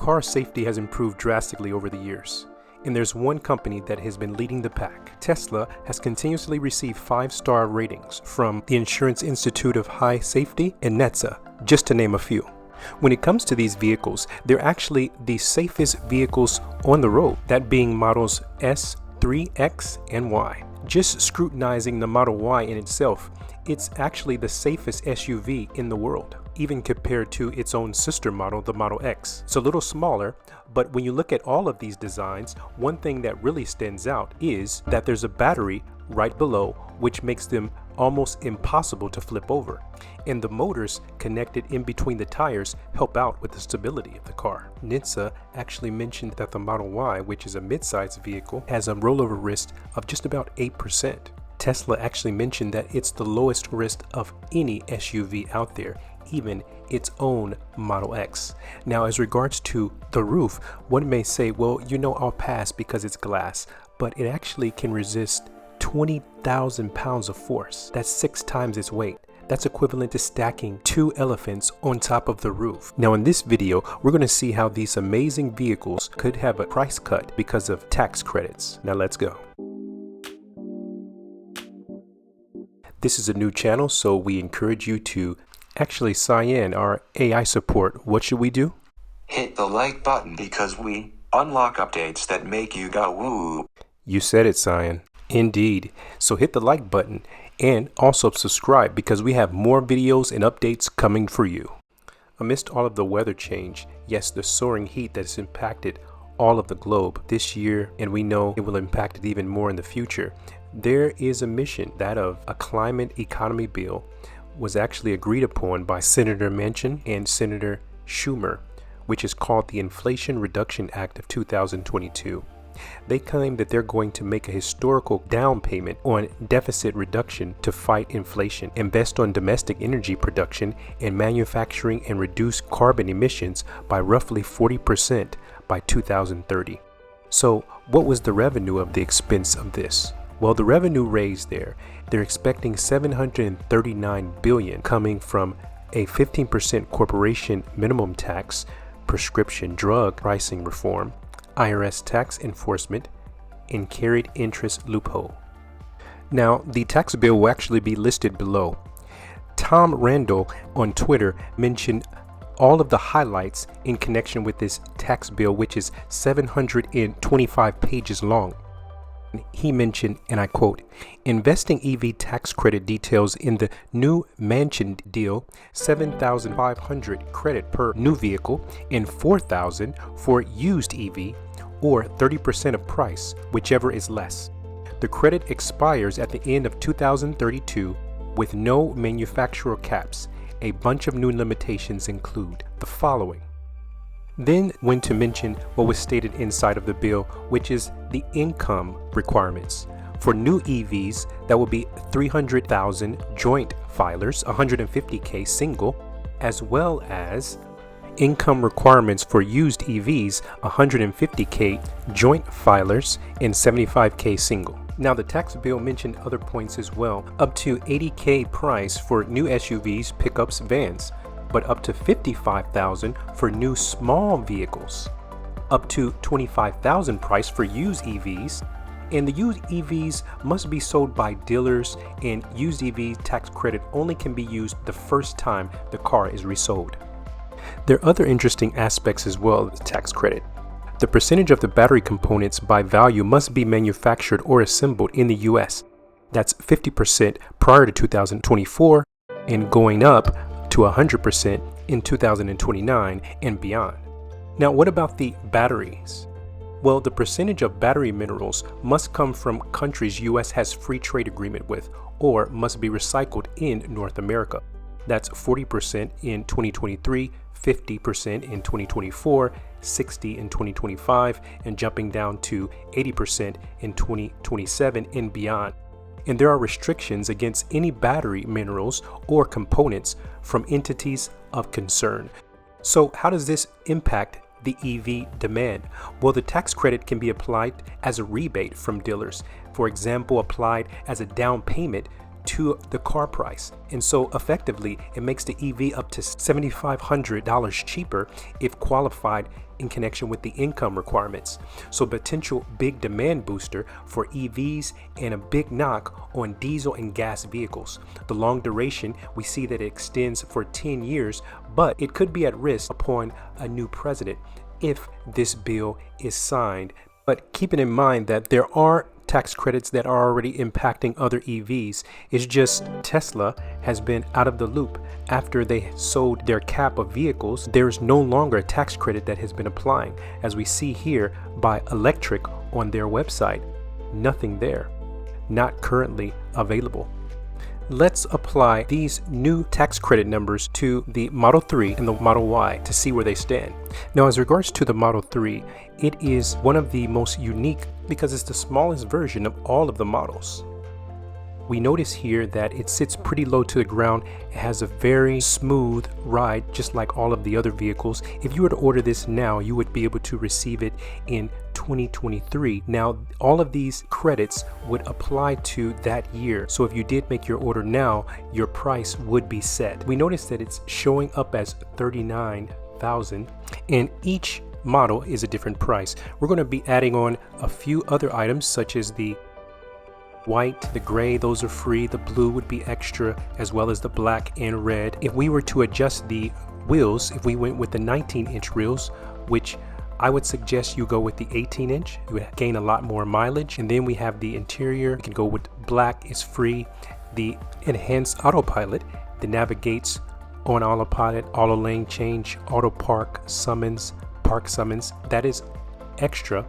Car safety has improved drastically over the years, and there's one company that has been leading the pack. Tesla has continuously received 5-star ratings from the Insurance Institute of High Safety and NHTSA, just to name a few. When it comes to these vehicles, they're actually the safest vehicles on the road, that being models S, 3, X, and Y. Just scrutinizing the Model Y in itself, it's actually the safest SUV in the world, even compared to its own sister model, the Model X. It's a little smaller, but when you look at all of these designs, one thing that really stands out is that there's a battery right below, which makes them almost impossible to flip over. And the motors connected in between the tires help out with the stability of the car. NHTSA actually mentioned that the Model Y, which is a mid-size vehicle, has a rollover risk of just about 8%. Tesla actually mentioned that it's the lowest risk of any SUV out there, even its own Model X. Now, as regards to the roof, one may say, well, I'll pass because it's glass, but it actually can resist 20,000 pounds of force. That's 6 times its weight. That's equivalent to stacking 2 elephants on top of the roof. Now in this video, we're going to see how these amazing vehicles could have a price cut because of tax credits. Now let's go. This is a new channel, so we encourage you to actually sign in our AI support. What should we do? Hit the like button because we unlock updates that make you go woo. You said it, Cyan. Indeed. So hit the like button and also subscribe because we have more videos and updates coming for you. Amidst all of the weather change, yes, the soaring heat that's impacted all of the globe this year, and we know it will impact it even more in the future, there is a mission, that of a climate economy bill, was actually agreed upon by Senator Manchin and Senator Schumer, which is called the Inflation Reduction Act of 2022. They claim that they're going to make a historical down payment on deficit reduction to fight inflation, invest on domestic energy production and manufacturing, and reduce carbon emissions by roughly 40% by 2030. So what was the revenue of the expense of this? Well, the revenue raised they're expecting $739 billion coming from a 15% corporation minimum tax, prescription drug pricing reform, IRS tax enforcement, and carried interest loophole. Now, the tax bill will actually be listed below. Tom Randall on Twitter mentioned all of the highlights in connection with this tax bill, which is 725 pages long. He mentioned, and I quote, investing EV tax credit details in the new Manchin deal, $7,500 credit per new vehicle and $4,000 for used EV, or 30% of price, whichever is less. The credit expires at the end of 2032 with no manufacturer caps. A bunch of new limitations include the following. Then went to mention what was stated inside of the bill, which is the income requirements. For new EVs, that will be 300,000 joint filers, 150K single, as well as income requirements for used EVs, 150K joint filers and 75K single. Now the tax bill mentioned other points as well, up to 80K price for new SUVs, pickups, vans, but up to $55,000 for new small vehicles, up to $25,000 price for used EVs, and the used EVs must be sold by dealers, and used EV tax credit only can be used the first time the car is resold. There are other interesting aspects as well of the tax credit. The percentage of the battery components by value must be manufactured or assembled in the US. That's 50% prior to 2024 and going up to 100% in 2029 and beyond. Now, what about the batteries? Well, the percentage of battery minerals must come from countries US has free trade agreement with, or must be recycled in North America. That's 40% in 2023, 50% in 2024, 60% in 2025, and jumping down to 80% in 2027 and beyond. And there are restrictions against any battery minerals or components from entities of concern. So how does this impact the EV demand? Well, the tax credit can be applied as a rebate from dealers. For example, applied as a down payment to the car price. And so effectively, it makes the EV up to $7,500 cheaper if qualified in connection with the income requirements. So potential big demand booster for EVs and a big knock on diesel and gas vehicles. The long duration, we see that it extends for 10 years, but it could be at risk upon a new president if this bill is signed. But keeping in mind that there are tax credits that are already impacting other EVs. It's just Tesla has been out of the loop. After they sold their cap of vehicles, there's no longer a tax credit that has been applying. As we see here by Electric on their website, nothing there, not currently available. Let's apply these new tax credit numbers to the Model 3 and the Model Y to see where they stand. Now, as regards to the Model 3, it is one of the most unique because it's the smallest version of all of the models. We notice here that it sits pretty low to the ground. It has a very smooth ride, just like all of the other vehicles. If you were to order this now, you would be able to receive it in 2023. Now, all of these credits would apply to that year. So if you did make your order now, your price would be set. We notice that it's showing up as $39,000, and each model is a different price. We're going to be adding on a few other items such as the white, the gray, those are free. The blue would be extra, as well as the black and red. If we were to adjust the wheels, if we went with the 19-inch wheels, which I would suggest you go with the 18-inch, you would gain a lot more mileage. And then we have the interior. You can go with black, it's free. The enhanced autopilot that navigates on autopilot, auto lane change, auto park summons, park summons, that is extra,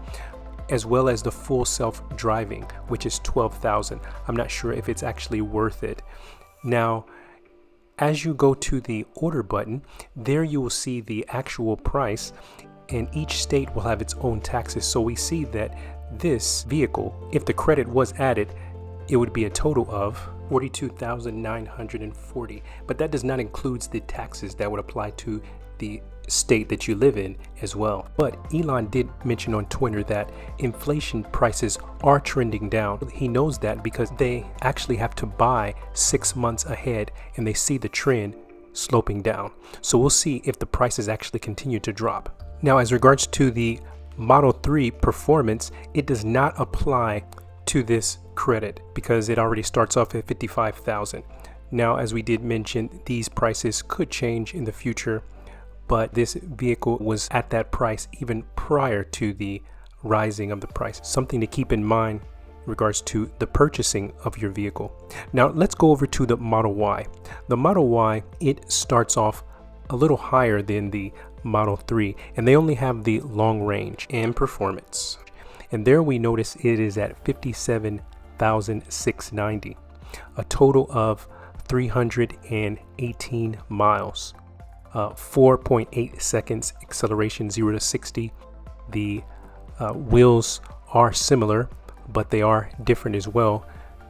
as well as the full self-driving, which is $12,000. I'm not sure if it's actually worth it. Now, as you go to the order button, there you will see the actual price, and each state will have its own taxes. So we see that this vehicle, if the credit was added, it would be a total of $42,940. But that does not include the taxes that would apply to the state that you live in as well. But Elon did mention on Twitter that inflation prices are trending down. He knows that because they actually have to buy 6 months ahead, and they see the trend sloping down. So we'll see if the prices actually continue to drop. Now, as regards to the Model 3 performance, it does not apply to this credit because it already starts off at $55,000. Now, as we did mention, these prices could change in the future, but this vehicle was at that price even prior to the rising of the price. Something to keep in mind in regards to the purchasing of your vehicle. Now let's go over to the Model Y. The Model Y, it starts off a little higher than the Model 3, and they only have the long range and performance. And there we notice it is at 57,690, a total of 318 miles. 4.8 seconds acceleration 0 to 60. The wheels are similar, but they are different as well.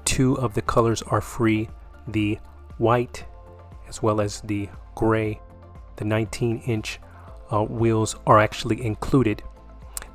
2 of the colors are free, the white as well as the gray. The 19-inch wheels are actually included.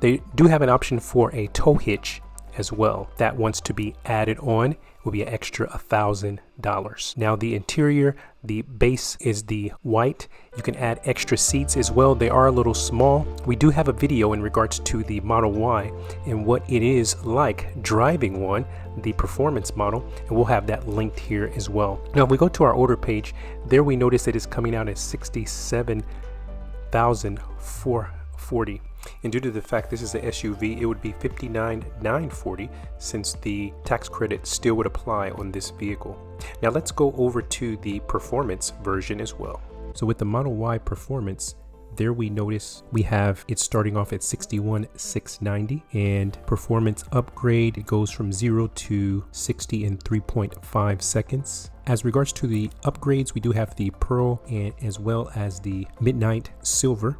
They do have an option for a tow hitch as well. That wants to be added on, will be an extra $1,000. Now the interior, the base is the white. You can add extra seats as well. They are a little small. We do have a video in regards to the Model Y and what it is like driving one, the performance model, and we'll have that linked here as well. Now if we go to our order page, there we notice it is coming out at $67,440. And due to the fact this is an SUV, it would be $59,940 since the tax credit still would apply on this vehicle. Now let's go over to the performance version as well. So with the Model Y performance, there we notice we have it starting off at 61,690, and performance upgrade, it goes from 0 to 60 in 3.5 seconds. As regards to the upgrades, we do have the Pearl and as well as the Midnight Silver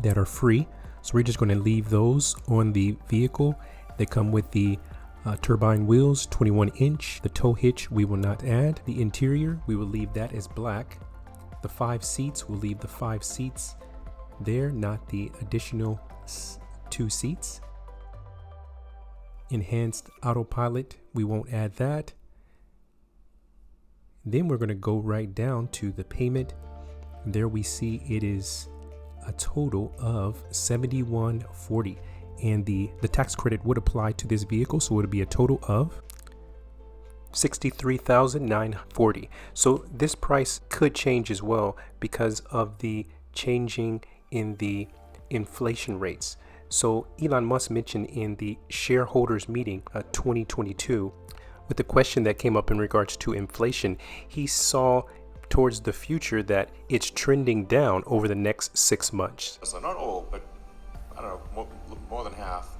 that are free. So we're just going to leave those on the vehicle. They come with the turbine wheels, 21-inch. The tow hitch we will not add. The interior, we will leave that as black. The 5 seats, we'll leave the 5 seats there, not the additional 2 seats. Enhanced autopilot, we won't add that. Then we're going to go right down to the payment. There we see it is a total of $71.40, and the tax credit would apply to this vehicle, so it would be a total of $63,940. So this price could change as well because of the changing in the inflation rates. So Elon Musk mentioned in the shareholders meeting 2022, with the question that came up in regards to inflation, he saw towards the future that it's trending down over the next 6 months. So not all, but I don't know, more than half.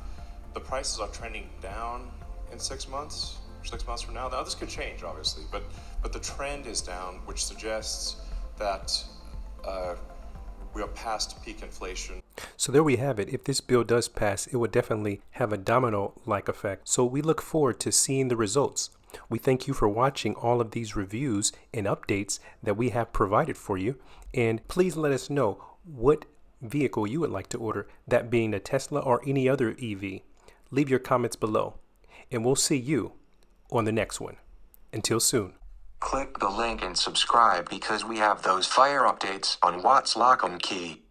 The prices are trending down in 6 months. 6 months from now. Now this could change, obviously, but the trend is down, which suggests that we are past peak inflation. So there we have it. If this bill does pass, it would definitely have a domino-like effect. So we look forward to seeing the results. We thank you for watching all of these reviews and updates that we have provided for you. And please let us know what vehicle you would like to order, that being a Tesla or any other EV. Leave your comments below, and we'll see you on the next one. Until soon. Click the link and subscribe because we have those fire updates on What's Lock 'em Key.